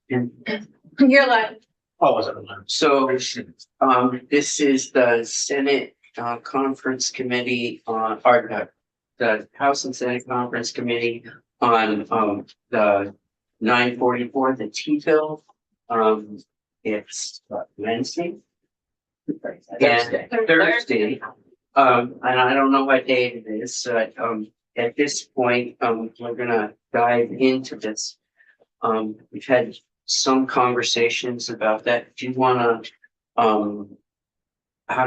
You're live. Oh, was it on? So, this is the Senate, Conference Committee on, or the House and Senate Conference Committee on, the 944, the T bill. It's Wednesday. Thursday. And Thursday. And I don't know what date it is, so, at this point, we're gonna dive into this. We've had some conversations about that. Do you wanna, how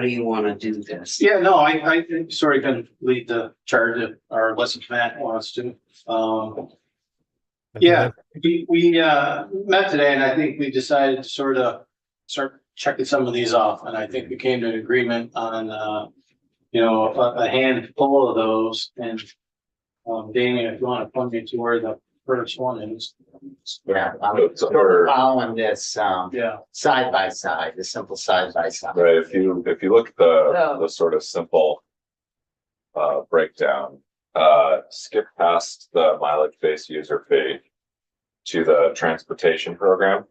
do you wanna do this? Yeah, no, I sort of can lead the charge if, or unless Matt wants to. Yeah, we met today and I think we decided to sort of start checking some of these off. And I think we came to an agreement on, a handful of those. And Damien, if you want to point me to where the first one is. Yeah, I'm sort of following this Yeah. side by side, the simple side by side. Right, if you look at the sort of simple breakdown, skip past the mileage-based user fee to the transportation program.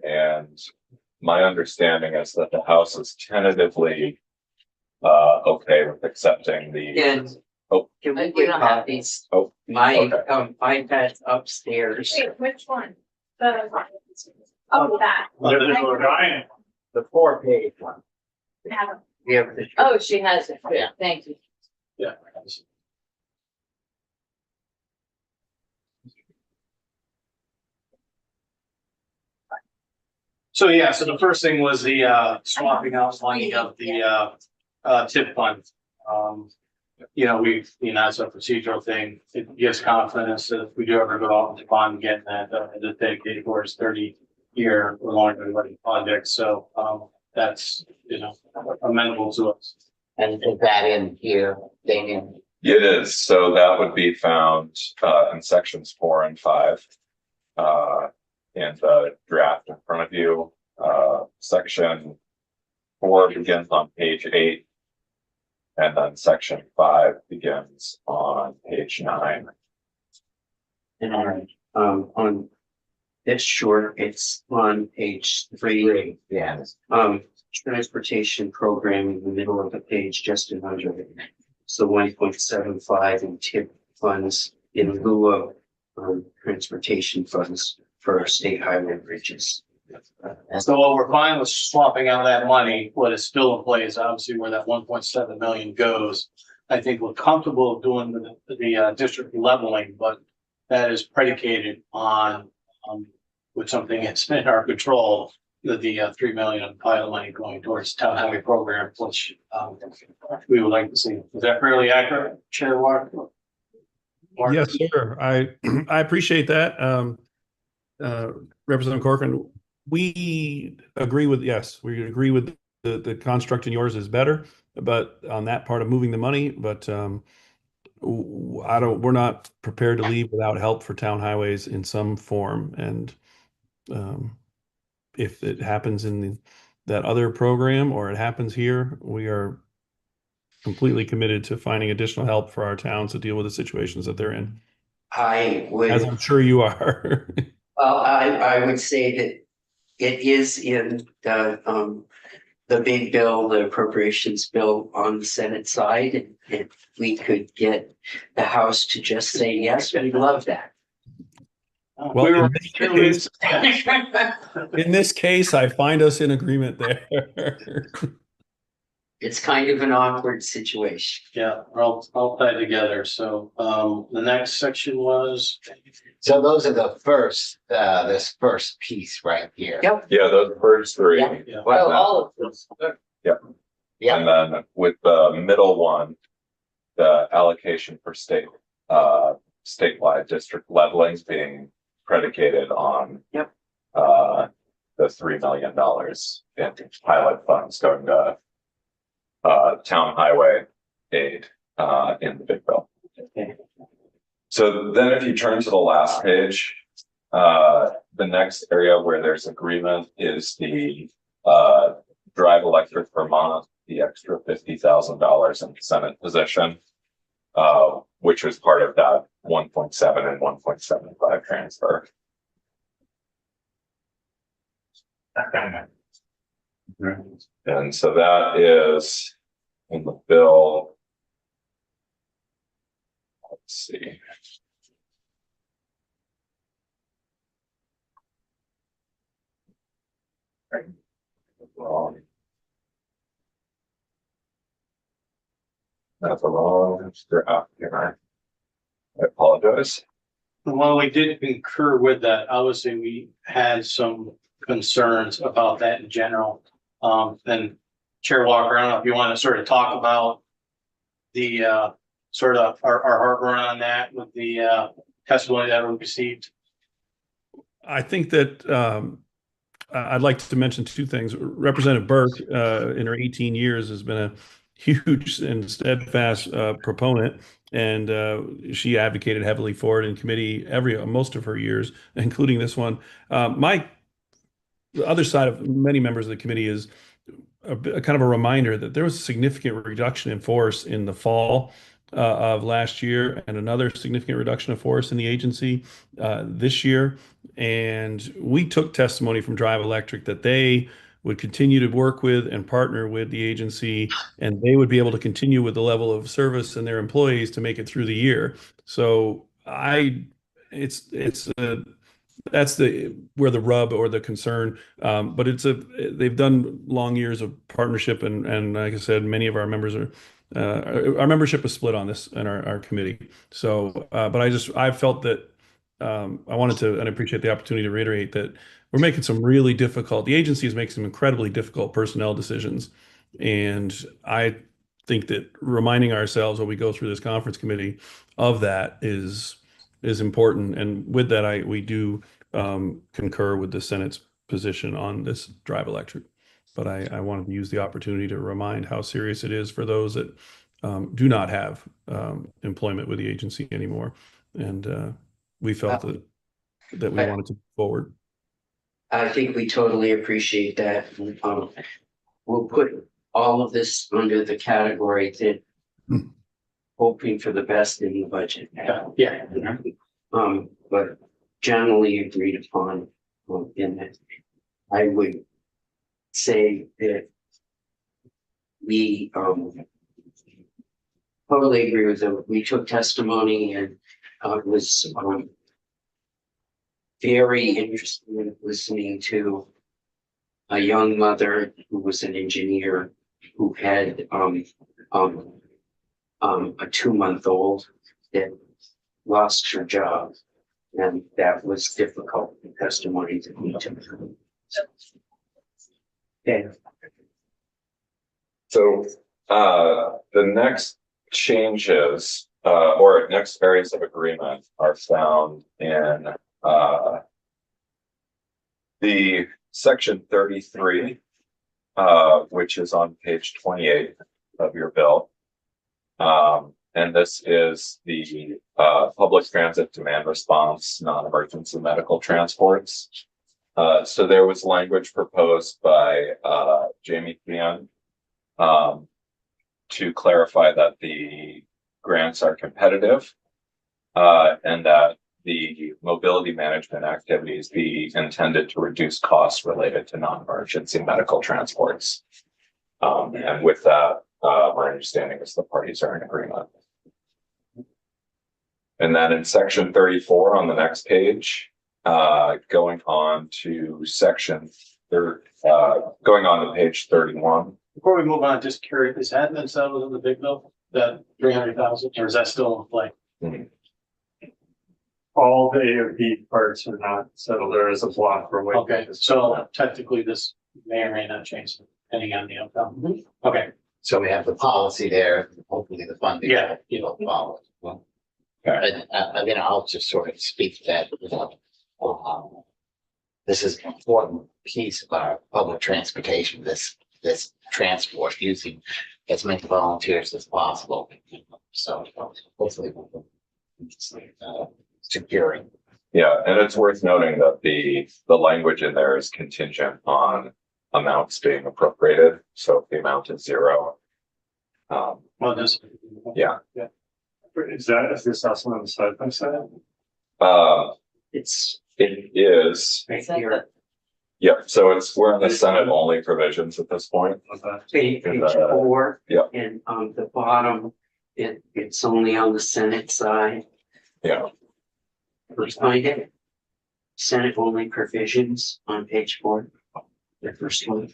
And my understanding is that the House is tentatively okay with accepting the. And can we get copies? Oh, My, okay. iPad's upstairs. Wait, which one? The, oh, that. The 4-page one. Have We have the. Oh, she has it. Yeah, thank you. Yeah. So yeah, so the first thing was the swapping out money of the tip fund. That's a procedural thing. It gives confidence that if we do ever go out to bond getting that dedicated towards 30-year or longer running projects. So that's amenable to us. And is that in here, Damien? It is, so that would be found in sections 4 and 5. In the draft in front of you. Section 4 begins on page 8. And then section 5 begins on page 9. And on this short, it's on page 3. Yes. Transportation program in the middle of the page, just under it. So 1.75 in tip funds in lieu of transportation funds for our state highway bridges. So what we're fine with swapping out that money, what is still in play is obviously where that 1.7 million goes. I think we're comfortable doing the district leveling, but that is predicated on with something that's in our control, the 3 million of pilot money going towards town highway program, which we would like to see. Is that fairly accurate, Chair Walker? Yes, sir. I appreciate that. Representative Corcoran, we agree with the construct in yours is better, but on that part of moving the money, but we're not prepared to leave without help for town highways in some form. And if it happens in that other program or it happens here, we are completely committed to finding additional help for our towns to deal with the situations that they're in. I would. As I'm sure you are. Well, I would say that it is in the big bill, the appropriations bill on the Senate side. And if we could get the House to just say yes, we'd love that. Well, in this case, I find us in agreement there. It's kind of an awkward situation. Yeah, we're all tied together. So the next section was. So those are the first, this first piece right here. Yep. Yeah, those first 3. Yeah. Yeah. Well, all of this. Yep. Yeah. And then with the middle one, the allocation for statewide district levelings being predicated on. Yep. The $3 million in pilot funds going to town highway aid in the big bill. Okay. So then if you turn to the last page, the next area where there's agreement is the Drive Electric Vermont, the extra $50,000 in the Senate position. which was part of that 1.7 and 1.75 transfer. And so that is in the bill. Let's see. Wrong. That's a wrong draft here. I apologize. While we did concur with that, obviously we had some concerns about that in general. And Chair Walker, I don't know if you want to sort of talk about the sort of our heartburn on that with the testimony that we received. I think that I'd like to mention two things. Representative Burke, in her 18 years, has been a huge and steadfast proponent, and she advocated heavily for it in committee most of her years, including this one. The other side of many members of the committee is a kind of a reminder that there was a significant reduction in force in the fall of last year, and another significant reduction of force in the agency this year. And we took testimony from Drive Electric that they would continue to work with and partner with the agency, and they would be able to continue with the level of service and their employees to make it through the year. So that's where the rub or the concern, but they've done long years of partnership, and like I said, many of our members are our membership is split on this in our committee. So, but I felt that I wanted to, and I appreciate the opportunity to reiterate that we're making some really difficult. The agency is making some incredibly difficult personnel decisions, and I think that reminding ourselves when we go through this conference committee of that is important. And with that, we do concur with the Senate's position on this Drive Electric. But I wanted to use the opportunity to remind how serious it is for those that do not have employment with the agency anymore. And we felt that we wanted to move forward. I think we totally appreciate that. We'll put all of this under the category that hoping for the best in the budget. Yeah. But generally agreed upon in that. I would say that we totally agree with them. We took testimony and was very interested in listening to a young mother who was an engineer who had a 2-month-old that lost her job, and that was difficult testimony to me too. Okay. So the next changes or next areas of agreement are found in the section 33, which is on page 28 of your bill. And this is the public transit demand response, non-emergency medical transports. So there was language proposed by Jamie Pian to clarify that the grants are competitive and that the mobility management activities be intended to reduce costs related to non-emergency medical transports. And with that, my understanding is the parties are in agreement. And then in section 34 on the next page, going on to going on to page 31. Before we move on, just curious, is that been settled in the big bill, that 300,000, or is that still in play? All the AOP parts are not settled. There is a block for weight. Okay, so technically this may or may not change depending on the outcome. Okay. So we have the policy there, hopefully the funding. Yeah. Will follow. Well, and again, I'll just sort of speak to that. This is an important piece of our public transportation, this transport, using as many volunteers as possible. So hopefully we'll securing. Yeah, and it's worth noting that the language in there is contingent on amounts being appropriated. So if the amount is 0, Well, just. yeah. Is this also on the side by side? It's It is, right here, yeah, so we're in the Senate only provisions at this point. page 4. Yep. And on the bottom, it's only on the Senate side. Yeah, Let's find it. Senate only provisions on page 4. The first one.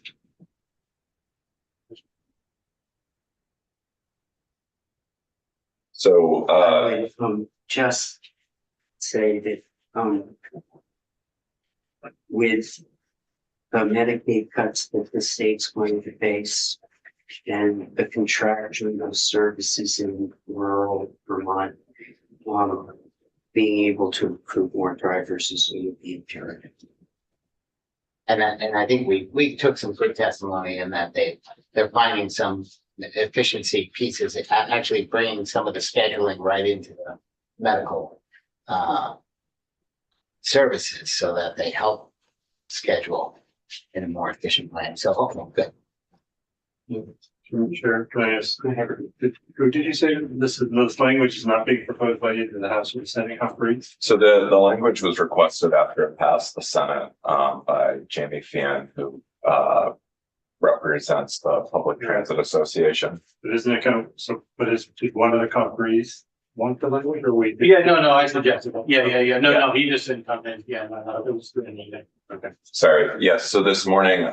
so, I would, just say that, with the Medicaid cuts that the state's going to face and the contraction of services in rural Vermont, being able to recruit more drivers is going to be imperative. And I think we took some good testimony in that they're finding some efficiency pieces, actually bringing some of the scheduling right into the medical services so that they help schedule in a more efficient way. So, okay, good. Sure, can I ask, did you say this language is not being proposed by either the House or the Senate conference? so the language was requested after it passed the Senate, by Jamie Fian, who, represents the Public Transit Association. But isn't it kind of, so, but did one of the conferees want the language or we? Yeah, no, I suggested it. Yeah. No, he just didn't come in. Yeah, no, it was good. Okay. Sorry, yes, so this morning,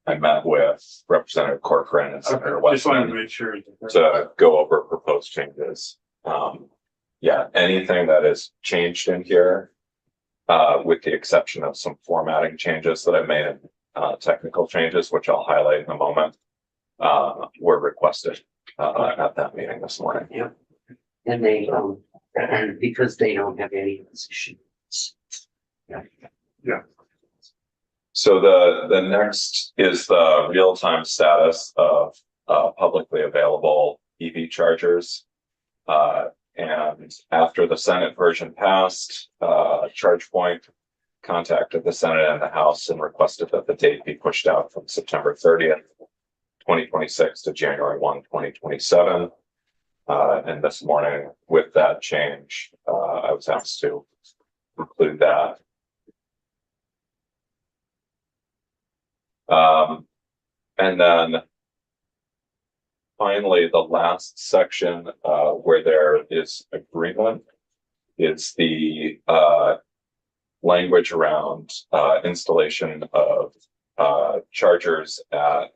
I met with Representative Corcoran and Senator Just wanted to Westman make sure. to go over proposed changes. Yeah, anything that is changed in here, with the exception of some formatting changes that I made, technical changes, which I'll highlight in a moment, were requested at that meeting this morning. Yep. And they, and because they don't have any positions. So the next is the real-time status of publicly available EV chargers. And after the Senate version passed, ChargePoint contacted the Senate and the House and requested that the date be pushed out from September 30th, 2026 to January 1, 2027. And this morning, with that change, I was asked to include that. And then finally, the last section where there is agreement is the language around installation of chargers at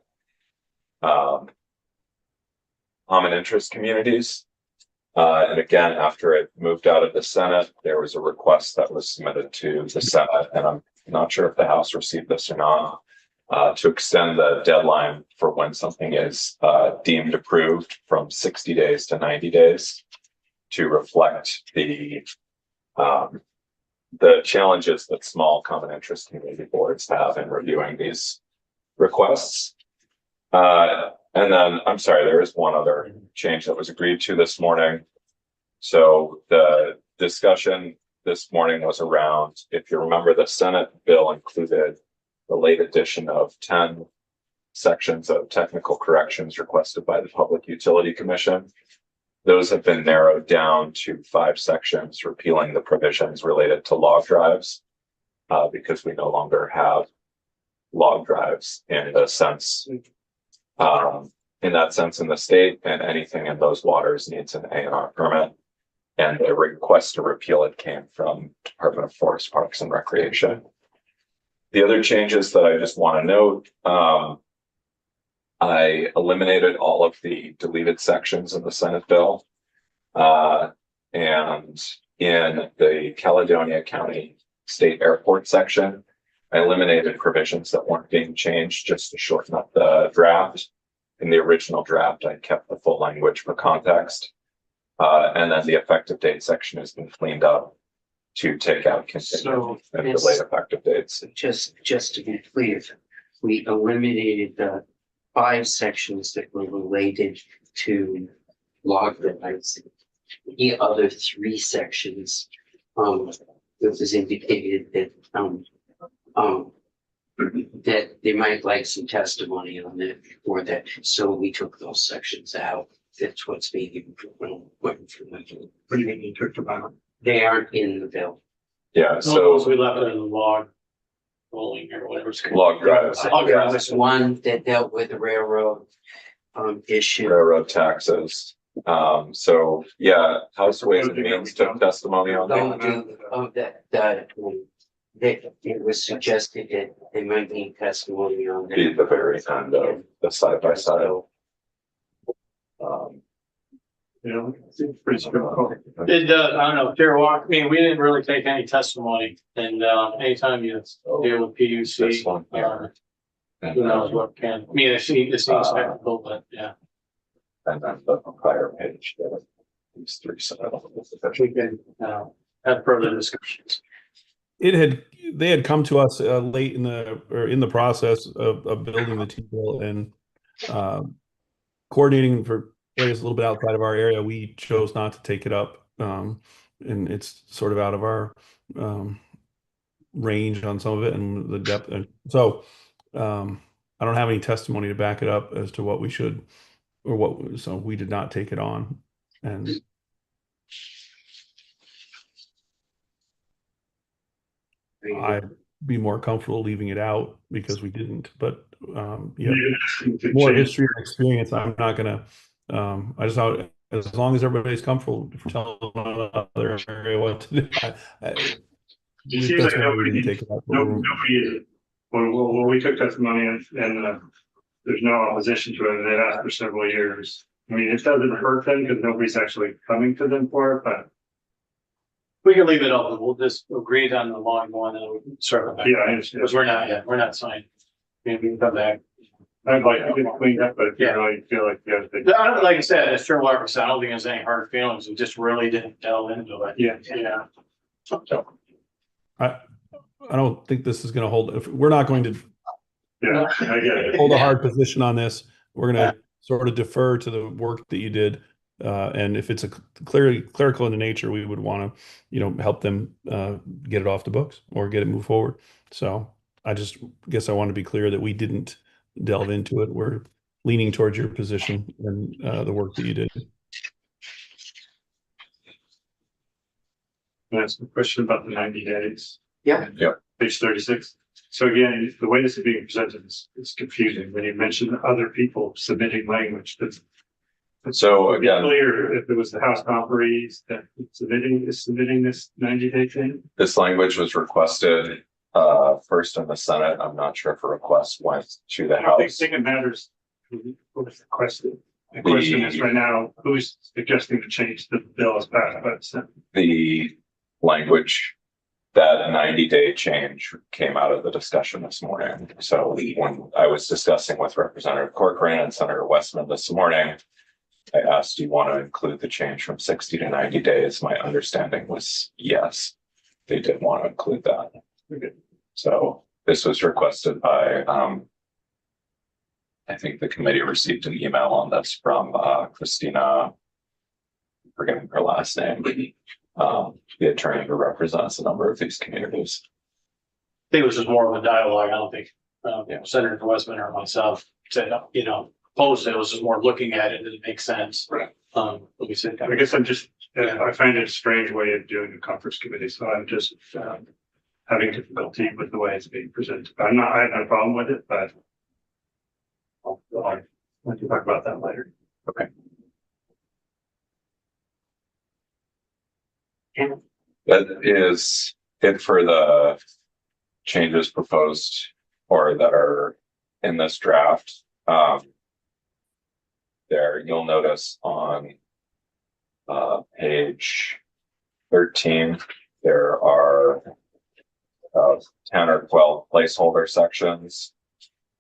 common interest communities. And again, after it moved out of the Senate, there was a request that was submitted to the Senate, and I'm not sure if the House received this or not, to extend the deadline for when something is deemed approved from 60 days to 90 days to reflect the challenges that small common interest community boards have in reviewing these requests. And then, I'm sorry, there is one other change that was agreed to this morning. So the discussion this morning was around, if you remember, the Senate bill included the late addition of 10 sections of technical corrections requested by the Public Utility Commission. Those have been narrowed down to 5 sections, repealing the provisions related to log drives, because we no longer have log drives in the sense, in that sense in the state, and anything in those waters needs an A&R permit. And the request to repeal it came from Department of Forest, Parks and Recreation. The other changes that I just want to note, I eliminated all of the deleted sections in the Senate bill. And in the Caledonia County State Airport section, I eliminated provisions that weren't being changed just to shorten up the draft. In the original draft, I kept the full language for context. And then the effective date section has been cleaned up to take out continued and delayed effective dates. Just to be clear, we eliminated the 5 sections that were related to log drives. The other 3 sections, it was indicated that that they might like some testimony on that or that, so we took those sections out. that's what's being, waiting for them. What do you mean you took them out? They aren't in the bill. Yeah, So so we left it in the log. Rolling or whatever it's called. log drives, Log There drives. was one that dealt with the railroad issue. railroad taxes. So yeah, House Ways and Means took testimony on that. It was suggested that they might need testimony on Be that. the very end of the side by side. You know, it's pretty straightforward. It does, I don't know, Fair Walk, I mean, we didn't really take any testimony and anytime you deal with This PUC. one. Who knows what can, I mean, it seems technical, but yeah. And then the prior page, there are these three. We can have further discussions. They had come to us late in the process of building the T-bill and coordinating for areas a little bit outside of our area. We chose not to take it up, and it's sort of out of our range on some of it and the depth. And so I don't have any testimony to back it up as to what we should or what. So we did not take it on, and I'd be more comfortable leaving it out because we didn't. But yeah, more history and experience. I'm not gonna. I just thought as long as everybody's comfortable telling one another area what to do. It seems That's like why we nobody, didn't take it up. nobody is. When we took testimony and there's no opposition to it, and they've asked for several years. I mean, it doesn't hurt them because nobody's actually coming to them for it, but We can leave it open, we'll just agree on the long one and we can circle back. yeah, I understand. Because we're not signed. Maybe we can come back. I'd like to get it cleaned up, but if you Yeah. really feel like you have to. I don't, like I said, as Fair Walk said, I don't think there's any hard feelings, we just really didn't delve into it. Yeah. Yeah. So, I don't think this is going to hold. If we're not going to Yeah, I get it. hold a hard position on this, we're going to sort of defer to the work that you did. And if it's a clearly clerical in nature, we would want to, help them get it off the books or get it moved forward. So I just guess I want to be clear that we didn't delve into it. We're leaning towards your position and the work that you did. That's the question about the 90 days. Yeah. Page 36. So again, the way this is being presented is confusing when you mention other people submitting language. That's So to be again, clear, if it was the House conferees that is submitting this 90-day thing. this language was requested first in the Senate. I'm not sure if a request went to the I don't House. think it matters who was requested. The question is right now, who's suggesting to change the bill as passed by the Senate? The language, that 90-day change came out of the discussion this morning. So when I was discussing with Representative Corcoran and Senator Westman this morning, I asked, do you want to include the change from 60 to 90 days? My understanding was yes, they did want to include that. So this was requested by, I think the committee received an email on this from Christina, forgetting her last name, the attorney who represents a number of these communities. I think it was just more of a dialogue. I don't think Senator Westman or myself said, opposed it. It was just more looking at it and it makes sense. Right. But we said, I guess I find it a strange way of doing a conference committee, so I'm just having difficulty with the way it's being presented. I have no problem with it, but I'll let you talk about that later. Okay. Yeah. That is it for the changes proposed or that are in this draft. There, you'll notice on page 13, there are 10 or 12 placeholder sections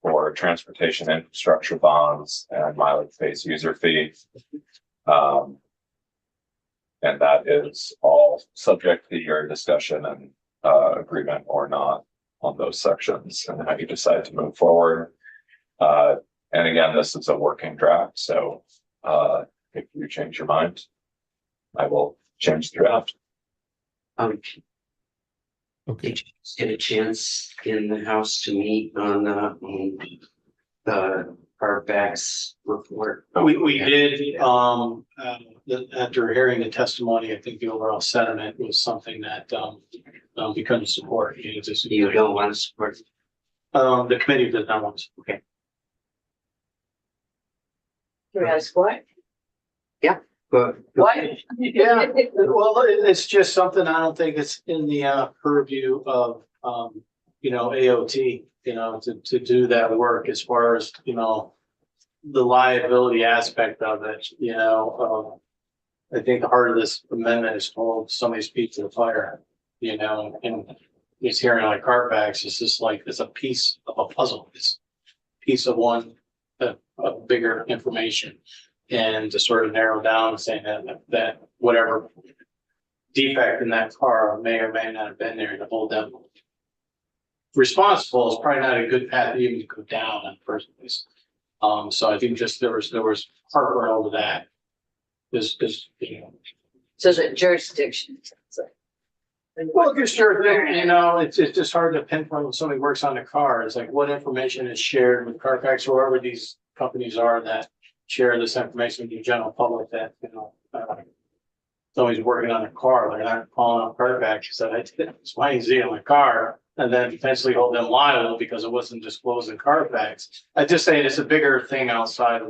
for transportation infrastructure bonds and mileage-based user fee. And that is all subject to your discussion and agreement or not on those sections and how you decide to move forward. And again, this is a working draft, so if you change your mind, I will change the draft. Okay. Okay. Did you get a chance in the House to meet on the Carfax report? We did, after hearing the testimony, I think the overall sentiment was something that, we couldn't support. You know, just- You don't want to support? The committee did not want to. Okay. Can we ask what? But Why? Yeah, well, it's just something I don't think it's in the purview of, AOT, to do that work as far as, the liability aspect of it, I think the heart of this amendment is to hold somebody's feet to the fire, and it's hearing like Carfax, it's just like, it's a piece of a puzzle. It's a piece of one, of bigger information. And to sort of narrow down and saying that whatever defect in that car may or may not have been there, to hold them responsible is probably not a good path even to go down in the first place. So I think just there was heartburn over that. So the jurisdiction. Well, just sure thing, it's just hard to pinpoint when somebody works on a car. It's like, what information is shared with Carfax, or whoever these companies are that share this information with the general public that, somebody's working on a car, they're not calling up Carfax, said, I did X, Y, and Z on my car, and then potentially hold them liable because it wasn't disclosed in Carfax. I just say it's a bigger thing outside of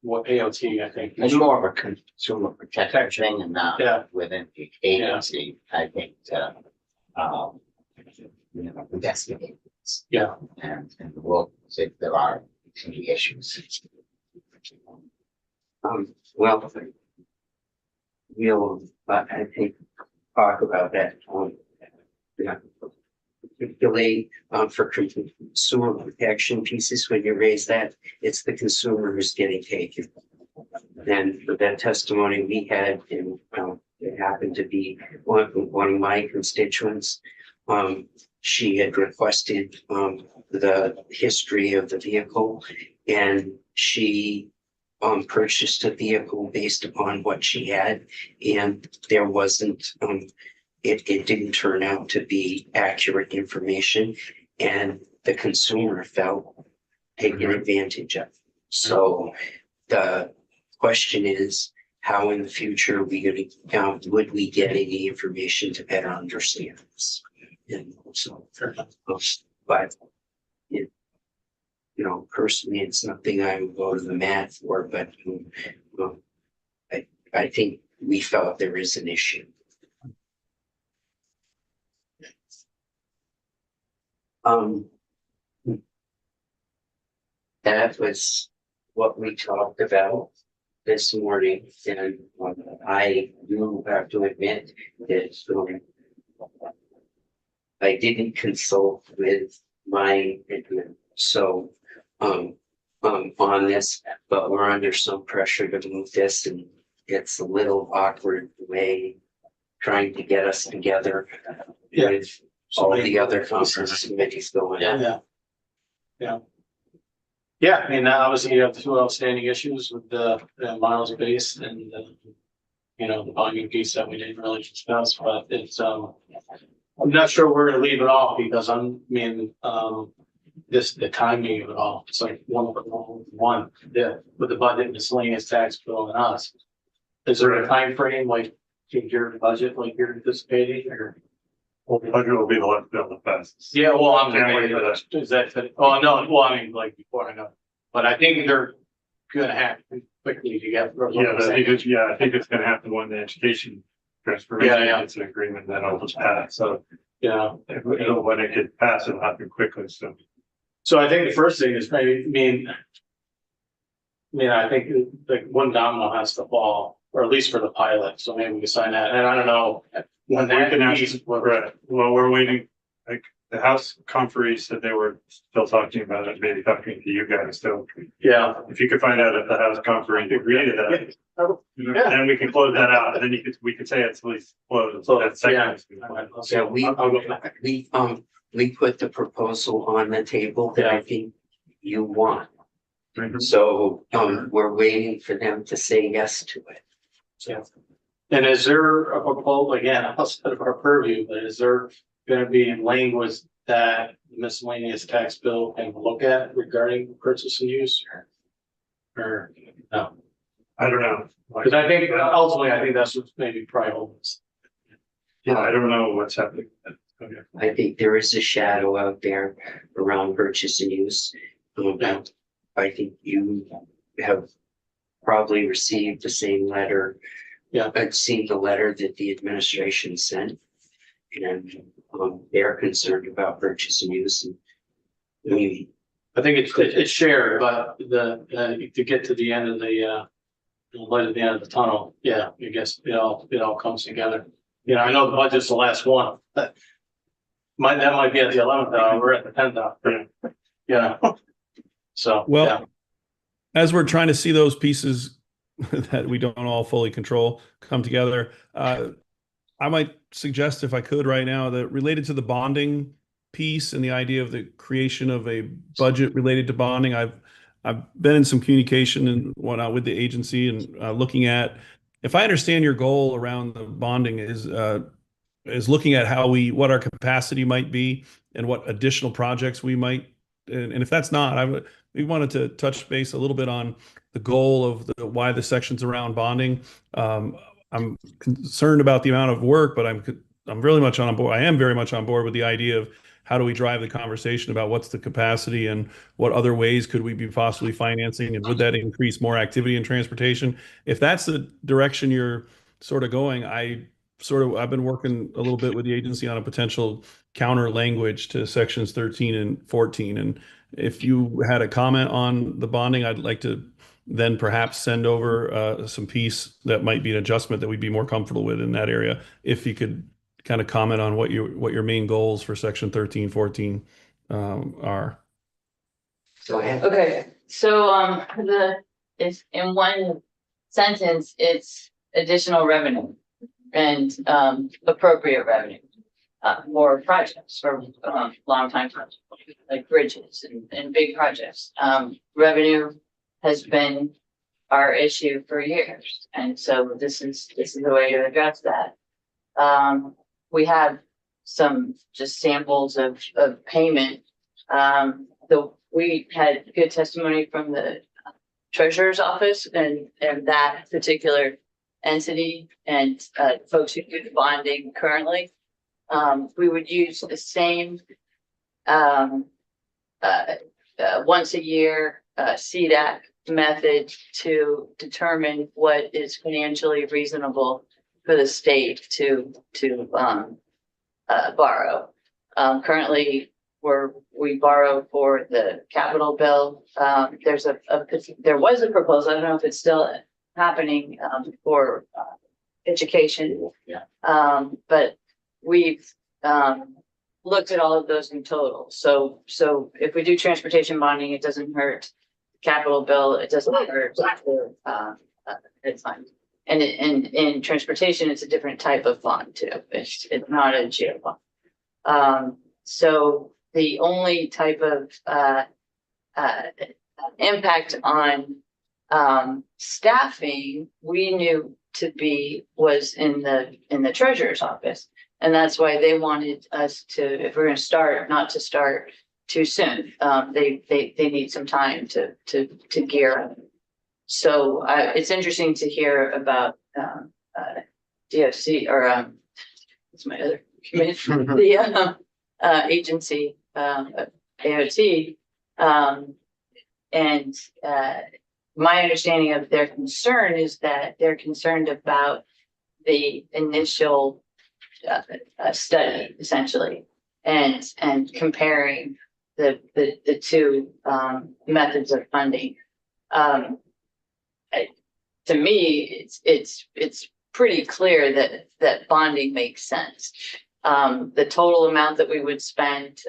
what AOT, I think. It's more of a consumer protection thing and not Yeah. within the agency, I think, investigate this. Yeah. And we'll see if there are any issues. Well, we'll, I think, talk about that. Particularly, for consumer protection pieces, when you raise that, it's the consumer who's getting taken. And for that testimony we had, and it happened to be one of my constituents. She had requested the history of the vehicle, and she purchased a vehicle based upon what she had, and there wasn't it didn't turn out to be accurate information, and the consumer felt taken advantage of. So the question is, how in the are we gonna would we get any information to better understand this? And so, but personally, it's nothing I would go to the mat for, but I think we felt there is an issue. That was what we talked about this morning, and I do have to admit that I didn't consult with my admin, so on this, but we're under some pressure to move this, and it's a little awkward the way trying to get us together with all the other conference committees going on. Yeah, I mean, obviously you have two outstanding issues with the miles base and the bonding piece that we didn't really discuss, but it's I'm not sure we're gonna leave it off because the timing of it all, it's like one with the budget miscellaneous tax bill and us. Is there a time frame like in your budget like you're anticipating, or? Well, the budget will be the last bill the fastest. Yeah, well, I'm Can't wait for that. is that, oh, no, well, I mean, like before, I know, but I think they're gonna happen quickly to get. I think it's gonna happen when the education transformation gets an agreement, then it'll just pass, so. Yeah. When it gets passed, it'll happen quickly, so. So I think the first thing is maybe, I think like one domino has to fall, or at least for the pilot, so maybe we can sign that, and I don't know. When We that can ask, piece, right, well, we're waiting, like, the House conferees said they were still talking about it, maybe talking to you guys, so. yeah, If you could find out if the House conferee agreed to that, Yeah. then we can close that out, and then we could say it's at least closed. So, That's yeah. second. Yeah, we put the proposal on the table that I think you want. Mhm. So we're waiting for them to say yes to it. Yeah. And is there a proposal, again, outside of our purview, but is there gonna be language that the miscellaneous tax bill can look at regarding purchase and use? Or no? I don't know. Because I think ultimately, I think that's what maybe probably holds. Yeah, I don't know what's happening. Okay. I think there is a shadow out there around purchase and use. Yeah. I think you have probably received the same letter. Yeah. I've seen the letter that the administration sent. And they're concerned about purchase and use. And I mean, I think it's shared, but to get to the end of the light at the end of the tunnel, yeah, I guess it all comes together. You know, I know the budget's the last one, but that might be at the 11th hour, we're at the 10th hour. Yeah. So, Well, yeah. as we're trying to see those pieces that we don't all fully control come together, I might suggest, if I could right now, that related to the bonding piece and the idea of the creation of a budget related to bonding, I've been in some communication and whatnot with the agency and looking at, if I understand your goal around the bonding is looking at what our capacity might be and what additional projects we might, and if that's not, we wanted to touch base a little bit on the goal of why the sections around bonding. I'm concerned about the amount of work, but I'm really much on board. I am very much on board with the idea of how do we drive the conversation about what's the capacity and what other ways could we be possibly financing, and would that increase more activity in transportation? If that's the direction you're sort of going, I've been working a little bit with the agency on a potential counter language to sections 13 and 14. And if you had a comment on the bonding, I'd like to then perhaps send over some piece that might be an adjustment that we'd be more comfortable with in that area. If you could kind of comment on what your main goals for section 13, 14 are. go ahead. Okay, so it's in one sentence, it's additional revenue and appropriate revenue. More projects for long time projects, like bridges and big projects. Revenue has been our issue for years, and so this is the way to address that. We have some just samples of payment. We had good testimony from the treasurer's office and that particular entity and folks who do the bonding currently. We would use the same once a year CDAC method to determine what is financially reasonable for the state to borrow. Currently, we borrow for the capital bill. There was a proposal. I don't know if it's still happening for education. Yeah. But we've looked at all of those in total. So if we do transportation bonding, it doesn't hurt capital bill. It doesn't hurt it's fine. And in transportation, it's a different type of fund too. It's not a geo fund. So the only type of impact on staffing we knew was in the treasurer's office. And that's why they wanted us to, if we're going to start, not to start too soon. They need some time to gear up. So it's interesting to hear about DFC or what's my other committee? The agency AOT, and my understanding of their concern is that they're concerned about the initial study essentially, and comparing the two methods of funding. To me, it's pretty clear that bonding makes sense. The total amount that we would spend,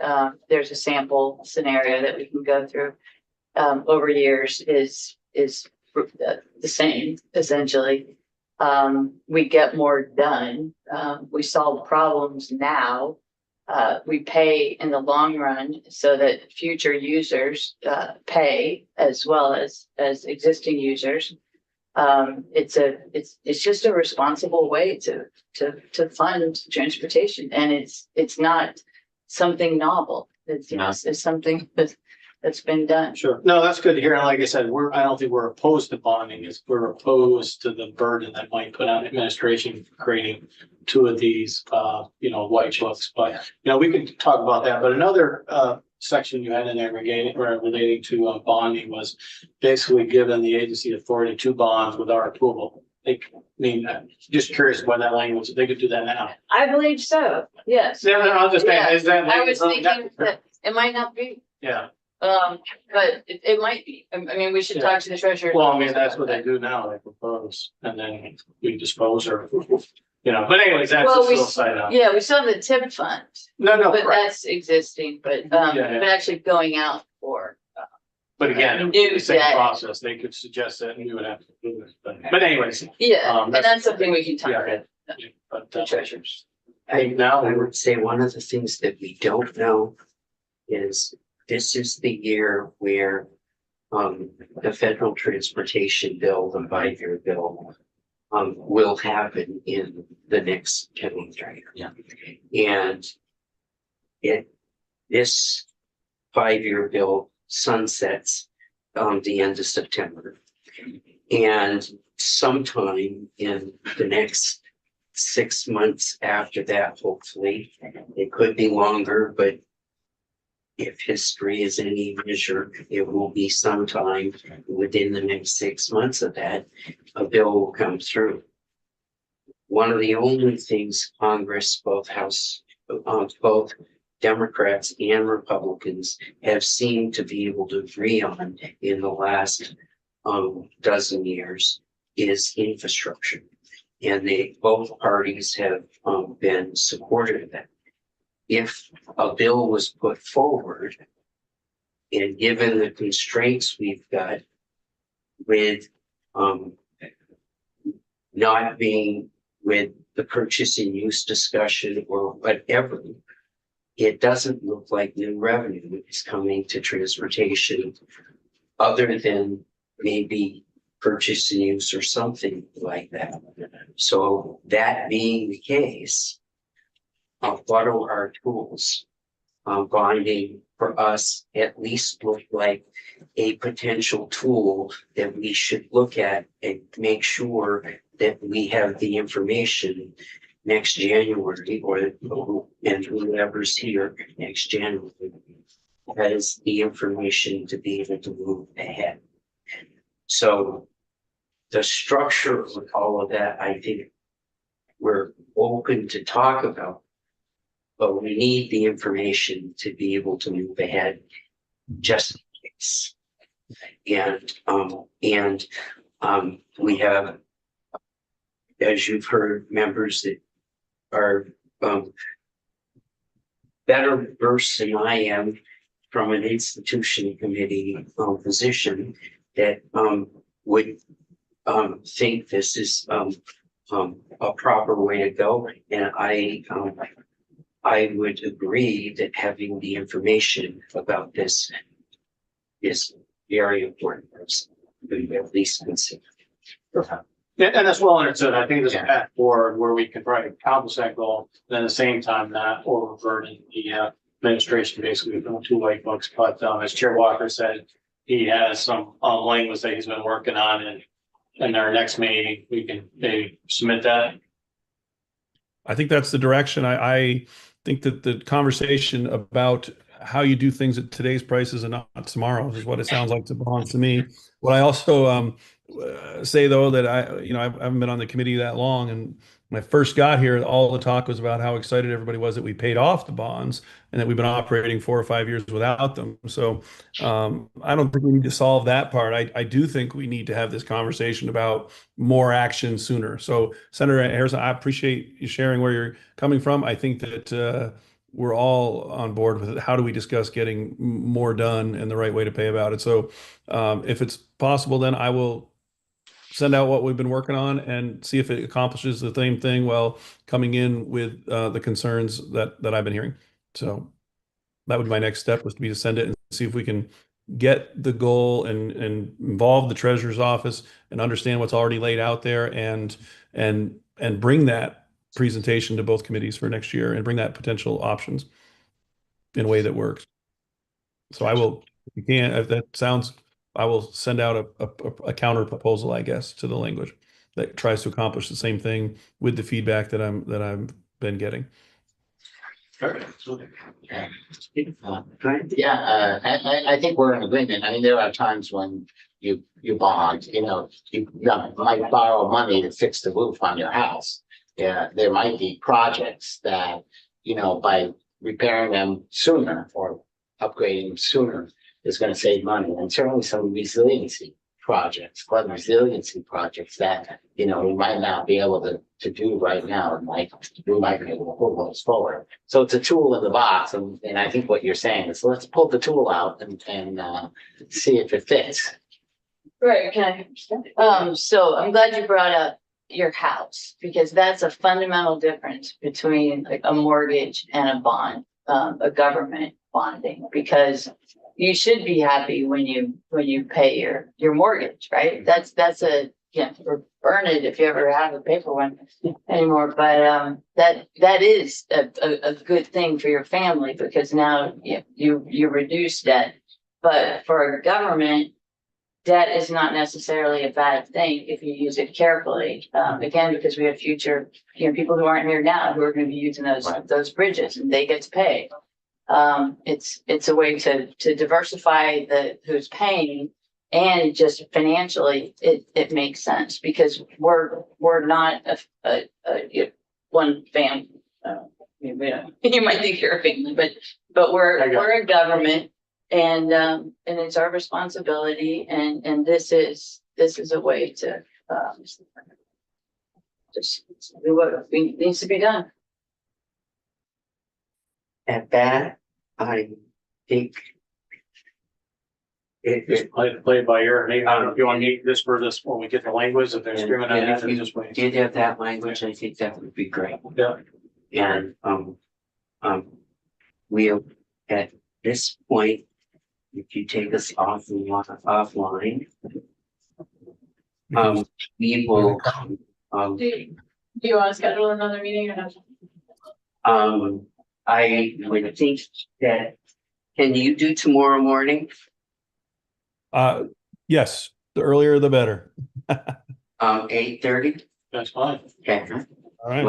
there's a sample scenario that we can go through over years is the same essentially. We get more done. We solve problems now. We pay in the long run so that future users pay as well as existing users. It's just a responsible way to fund transportation, and it's not something novel. It's, you know, it's something that's been done. Sure. No, that's good to hear. And like I said, I don't think we're opposed to bonding. We're opposed to the burden that might put on administration for creating two of these, white books. But, we can talk about that. But another, section you had in there relating to bonding was basically giving the agency authority to bond with our approval. Just curious about that language. They could do that now. I believe so, yes. Yeah, no, I'm just saying, is that? I was thinking that it might not be, Yeah. but it might be. I mean, we should talk to the treasurer. Well, I mean, that's what they do now. They propose and then we dispose or, but anyways, that's Well, a little side out. Yeah, we still have the tip fund, No, but correct. that's existing, but, Yeah. but actually going out for. But again, New the same debt. process. They could suggest that and we would have to do it. But anyways, Yeah, and that's- that's something we can talk yeah. about, but the treasurers. I would say one of the things that we don't know is this is the year where the federal transportation bill, the 5-year bill, will happen in the next calendar year. And this 5-year bill sunsets the end of September. And sometime in the next 6 months after that, hopefully, it could be longer, but if history is any measure, it will be sometime within the next 6 months of that, a bill will come through. One of the only things Congress, both Democrats and Republicans have seemed to be able to agree on in the last dozen years is infrastructure. And both parties have been supportive of that. If a bill was put forward and given the constraints we've got with not being with the purchase and use discussion or whatever, it doesn't look like new revenue is coming to transportation other than maybe purchase and use or something like that. So that being the case, what are our tools? Bonding for us at least look like a potential tool that we should look at and make sure that we have the information next January and whoever's here next January has the information to be able to move ahead. So the structure of all of that, I think we're open to talk about, but we need the information to be able to move ahead just in case. And we have, as you've heard, members that are better versed than I am from an institution committee position that would think this is a proper way to go. And I would agree that having the information about this is very important. We at least consider. Yeah, and that's well understood. I think there's a path forward where we can try to accomplish that goal, and at the same time not overburden the administration basically with 2 white books. But as Chair Walker said, he has some language that he's been working on, and in our next meeting, we can maybe submit that. I think that's the direction. I think that the conversation about how you do things at today's prices and not tomorrow's is what it sounds like to me. What I also say though that I haven't been on the committee that long, and when I first got here, all the talk was about how excited everybody was that we paid off the bonds and that we've been operating 4 or 5 years without them. So I don't think we need to solve that part. I do think we need to have this conversation about more action sooner. So Senator Harrison, I appreciate you sharing where you're coming from. I think that we're all on board with it. How do we discuss getting more done and the right way to pay about it? So if it's possible, then I will send out what we've been working on and see if it accomplishes the same thing while coming in with the concerns that I've been hearing. So that would be my next step, was to send it and see if we can get the goal and involve the treasurer's office and understand what's already laid out there and bring that presentation to both committees for next year and bring that potential options. in a way that works. So I will, if you can, if that sounds, I will send out a counter proposal, I guess, to the language that tries to accomplish the same thing with the feedback that I've been getting. Yeah, I think we're in agreement. I mean, there are times when you bond, you know, you might borrow money to fix the roof on your house. Yeah, there might be projects that, you know, by repairing them sooner or upgrading them sooner is gonna save money. And certainly some resiliency projects, flood resiliency projects that, you know, we might not be able to do right now, and we might be able to pull those forward. So it's a tool in the box, and I think what you're saying is let's pull the tool out and see if it fits. Right, okay. So I'm glad you brought up your house, because that's a fundamental difference between like a mortgage and a bond, a government bonding, because you should be happy when you pay your mortgage, right? That's a, or burn it if you ever have a paper one anymore, but that is a good thing for your family, because now you reduce debt. But for a government, debt is not necessarily a bad thing if you use it carefully. Again, because we have future, people who aren't here now who are going to be using those bridges, and they get to pay. It's a way to diversify who's paying, and just financially it makes sense, because we're not a one family. You might think you're a family, but we're a government, and it's our responsibility, and this is a way to just do what needs to be done. At that, I think Just play it by ear. Maybe, I don't know if you want to meet this for this, when we get the language, if they're screaming at if you, you just wait. did have that language, I think that would be great. Yeah. And, we'll, at this point, if you take us offline, we will, Do you want to schedule another meeting or not? I would think that, can you do tomorrow morning? Yes, the earlier the better. 8:30? That's fine. Okay.